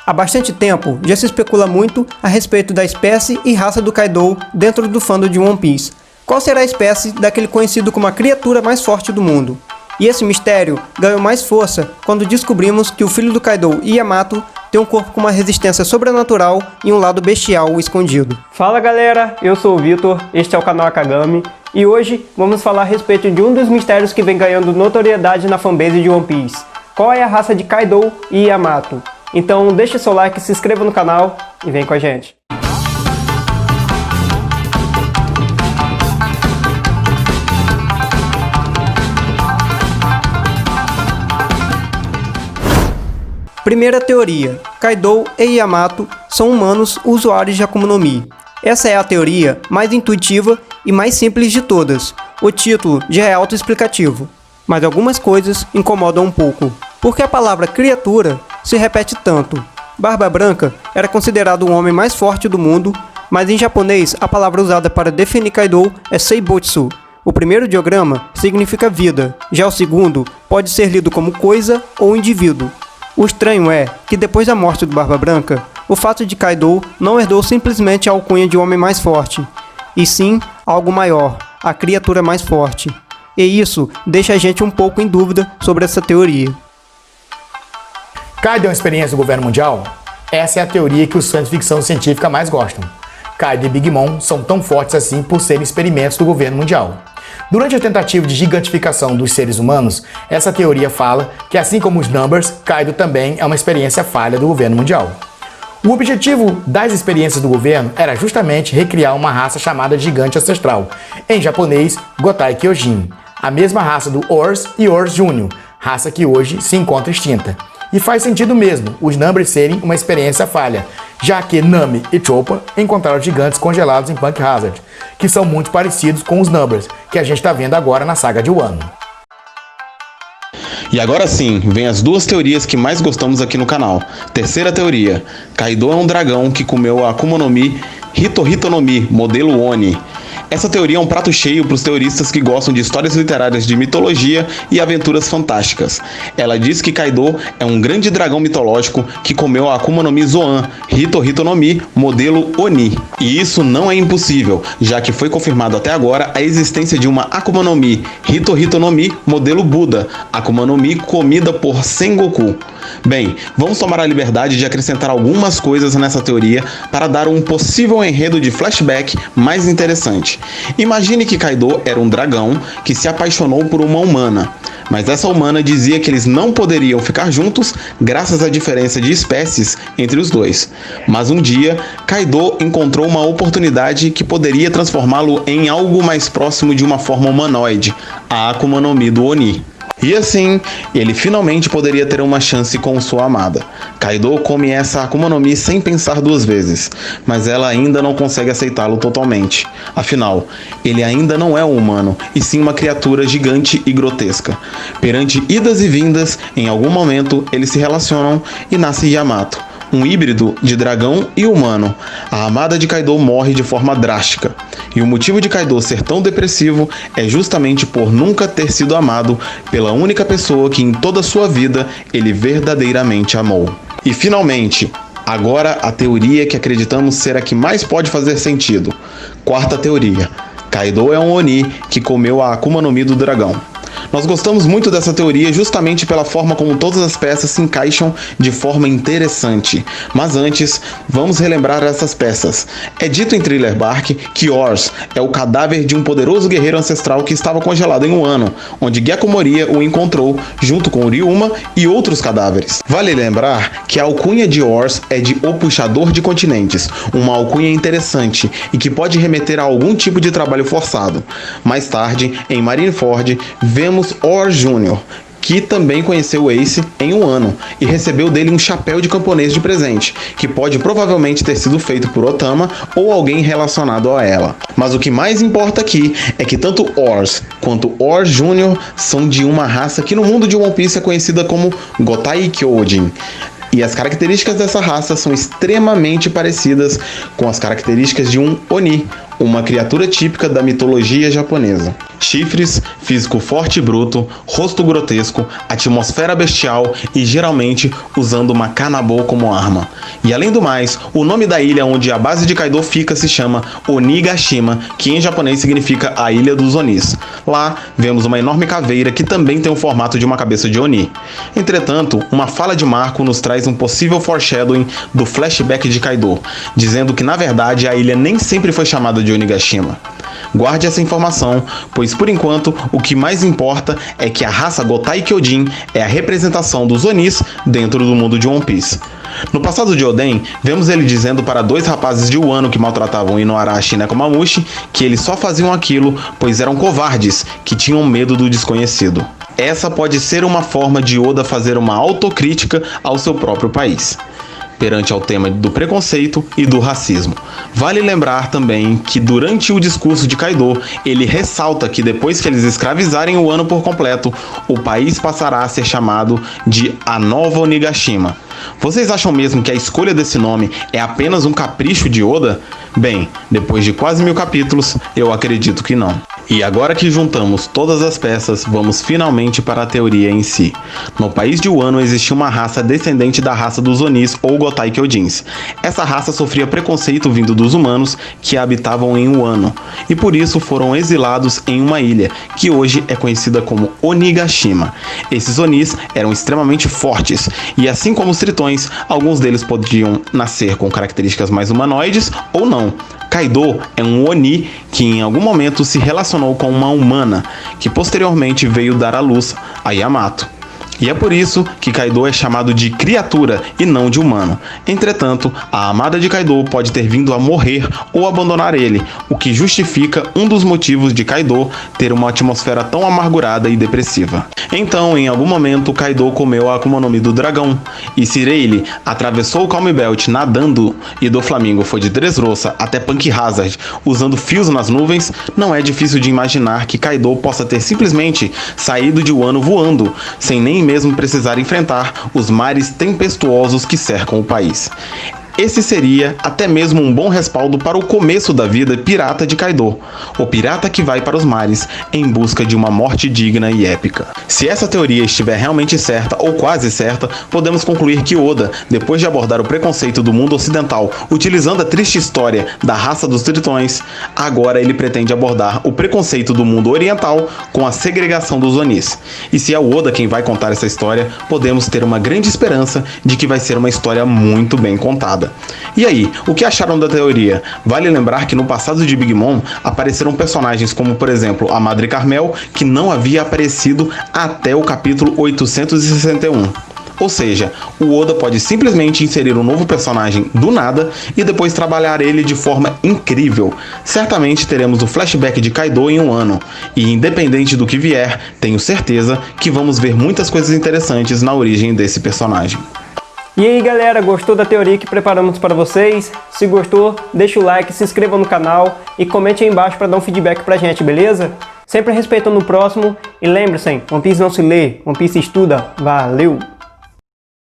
Há bastante tempo, já se especula muito a respeito da espécie e raça do Kaido dentro do fandom de One Piece. Qual será a espécie daquele conhecido como a criatura mais forte do mundo? E esse mistério ganhou mais força quando descobrimos que o filho do Kaido, Yamato, tem um corpo com uma resistência sobrenatural e um lado bestial escondido. Fala galera, eu sou o Vitor, este é o canal Akagami, e hoje vamos falar a respeito de um dos mistérios que vem ganhando notoriedade na fanbase de One Piece. Qual é a raça de Kaido e Yamato? Então deixe seu like, se inscreva no canal e vem com a gente. Primeira teoria: Kaido e Yamato são humanos usuários de Akuma no Mi. Essa é a teoria mais intuitiva e mais simples de todas. O título já é autoexplicativo, mas algumas coisas incomodam um pouco. Porque a palavra criatura se repete tanto. Barba Branca era considerado o homem mais forte do mundo, mas em japonês a palavra usada para definir Kaido é Seibotsu. O primeiro ideograma significa vida, já o segundo pode ser lido como coisa ou indivíduo. O estranho é que depois da morte do Barba Branca, o fato de Kaido não herdou simplesmente a alcunha de homem mais forte, e sim algo maior, a criatura mais forte. E isso deixa a gente um pouco em dúvida sobre essa teoria. Kaido é uma experiência do governo mundial? Essa é a teoria que os fãs de ficção científica mais gostam. Kaido e Big Mom são tão fortes assim por serem experimentos do governo mundial. Durante a tentativa de gigantificação dos seres humanos, essa teoria fala que, assim como os Numbers, Kaido também é uma experiência falha do governo mundial. O objetivo das experiências do governo era justamente recriar uma raça chamada Gigante Ancestral, em japonês, Gotai Kyojin, a mesma raça do Ors e Ors Júnior, raça que hoje se encontra extinta. E faz sentido mesmo os Numbers serem uma experiência falha, já que Nami e Chopper encontraram gigantes congelados em Punk Hazard, que são muito parecidos com os Numbers, que a gente está vendo agora na saga de Wano. E agora sim, vem as duas teorias que mais gostamos aqui no canal. Terceira teoria: Kaido é um dragão que comeu a Akuma no Mi Hito no Mi, modelo Oni. Essa teoria é um prato cheio para os teoristas que gostam de histórias literárias de mitologia e aventuras fantásticas. Ela diz que Kaido é um grande dragão mitológico que comeu a Akuma no Mi Zoan, Hito no Mi, modelo Oni. E isso não é impossível, já que foi confirmado até agora a existência de uma Akuma no Mi, Hito no Mi, modelo Buda, Akuma no Mi comida por Sengoku. Bem, vamos tomar a liberdade de acrescentar algumas coisas nessa teoria para dar um possível enredo de flashback mais interessante. Imagine que Kaido era um dragão que se apaixonou por uma humana, mas essa humana dizia que eles não poderiam ficar juntos graças à diferença de espécies entre os dois. Mas um dia, Kaido encontrou uma oportunidade que poderia transformá-lo em algo mais próximo de uma forma humanoide, a Akuma no Mi do Oni. E assim, ele finalmente poderia ter uma chance com sua amada. Kaido come essa Akuma no Mi sem pensar duas vezes, mas ela ainda não consegue aceitá-lo totalmente. Afinal, ele ainda não é um humano, e sim uma criatura gigante e grotesca. Perante idas e vindas, em algum momento eles se relacionam e nasce Yamato, um híbrido de dragão e humano. A amada de Kaido morre de forma drástica. E o motivo de Kaido ser tão depressivo é justamente por nunca ter sido amado pela única pessoa que em toda a sua vida ele verdadeiramente amou. E finalmente, agora a teoria que acreditamos ser a que mais pode fazer sentido. Quarta teoria: Kaido é um Oni que comeu a Akuma no Mi do dragão. Nós gostamos muito dessa teoria justamente pela forma como todas as peças se encaixam de forma interessante. Mas antes, vamos relembrar essas peças. É dito em Thriller Bark que Ors é o cadáver de um poderoso guerreiro ancestral que estava congelado em Wano, onde Gekko Moria o encontrou junto com Ryuma e outros cadáveres. Vale lembrar que a alcunha de Ors é de O Puxador de Continentes, uma alcunha interessante e que pode remeter a algum tipo de trabalho forçado. Mais tarde, em Marineford, vemos Ors Jr., que também conheceu Ace em um ano e recebeu dele um chapéu de camponês de presente, que pode provavelmente ter sido feito por Otama ou alguém relacionado a ela. Mas o que mais importa aqui é que tanto Ors quanto Ors Jr. são de uma raça que no mundo de One Piece é conhecida como Gotai Kyojin. E as características dessa raça são extremamente parecidas com as características de um Oni, uma criatura típica da mitologia japonesa. chifres, físico forte e bruto, rosto grotesco, atmosfera bestial e geralmente usando uma Kanabo como arma. E além do mais, o nome da ilha onde a base de Kaido fica se chama Onigashima, que em japonês significa a Ilha dos Onis. Lá, vemos uma enorme caveira que também tem o formato de uma cabeça de Oni. Entretanto, uma fala de Marco nos traz um possível foreshadowing do flashback de Kaido, dizendo que na verdade a ilha nem sempre foi chamada de Onigashima. Guarde essa informação, pois por enquanto o que mais importa é que a raça Gotai Kyojin é a representação dos Onis dentro do mundo de One Piece. No passado de Oden, vemos ele dizendo para dois rapazes de Wano que maltratavam Inuarashi e Nekomamushi que eles só faziam aquilo pois eram covardes, que tinham medo do desconhecido. Essa pode ser uma forma de Oda fazer uma autocrítica ao seu próprio país, perante ao tema do preconceito e do racismo. Vale lembrar também que durante o discurso de Kaido, ele ressalta que depois que eles escravizarem o Wano por completo, o país passará a ser chamado de a Nova Onigashima. Vocês acham mesmo que a escolha desse nome é apenas um capricho de Oda? Bem, depois de quase 1000 capítulos, eu acredito que não. E agora que juntamos todas as peças, vamos finalmente para a teoria em si. No país de Wano existia uma raça descendente da raça dos Onis ou Gotai Kyojins. Essa raça sofria preconceito vindo dos humanos que habitavam em Wano, e por isso foram exilados em uma ilha, que hoje é conhecida como Onigashima. Esses Onis eram extremamente fortes, e assim como os tritões, alguns deles podiam nascer com características mais humanoides ou não. Kaido é um Oni que em algum momento se relacionou com uma humana, que posteriormente veio dar à luz a Yamato. E é por isso que Kaido é chamado de criatura e não de humano. Entretanto, a amada de Kaido pode ter vindo a morrer ou abandonar ele, o que justifica um dos motivos de Kaido ter uma atmosfera tão amargurada e depressiva. Então, em algum momento, Kaido comeu a Akuma no Mi do dragão, e se Rayleigh atravessou o Calm Belt nadando e do Flamingo foi de Dressrosa até Punk Hazard usando fios nas nuvens, não é difícil de imaginar que Kaido possa ter simplesmente saído de Wano voando, sem nem mesmo precisar enfrentar os mares tempestuosos que cercam o país. Esse seria até mesmo um bom respaldo para o começo da vida pirata de Kaido, o pirata que vai para os mares em busca de uma morte digna e épica. Se essa teoria estiver realmente certa ou quase certa, podemos concluir que Oda, depois de abordar o preconceito do mundo ocidental utilizando a triste história da raça dos tritões, agora ele pretende abordar o preconceito do mundo oriental com a segregação dos Onis. E se é o Oda quem vai contar essa história, podemos ter uma grande esperança de que vai ser uma história muito bem contada. E aí, o que acharam da teoria? Vale lembrar que no passado de Big Mom apareceram personagens como, por exemplo, a Madre Carmel, que não havia aparecido até o capítulo 861. Ou seja, o Oda pode simplesmente inserir um novo personagem do nada e depois trabalhar ele de forma incrível. Certamente teremos o flashback de Kaido em um ano, e independente do que vier, tenho certeza que vamos ver muitas coisas interessantes na origem desse personagem. E aí galera, gostou da teoria que preparamos para vocês? Se gostou, deixa o like, se inscreva no canal e comente aí embaixo para dar um feedback pra gente, beleza? Sempre respeitando o próximo e lembre-se, One Piece não se lê, One Piece estuda. Valeu!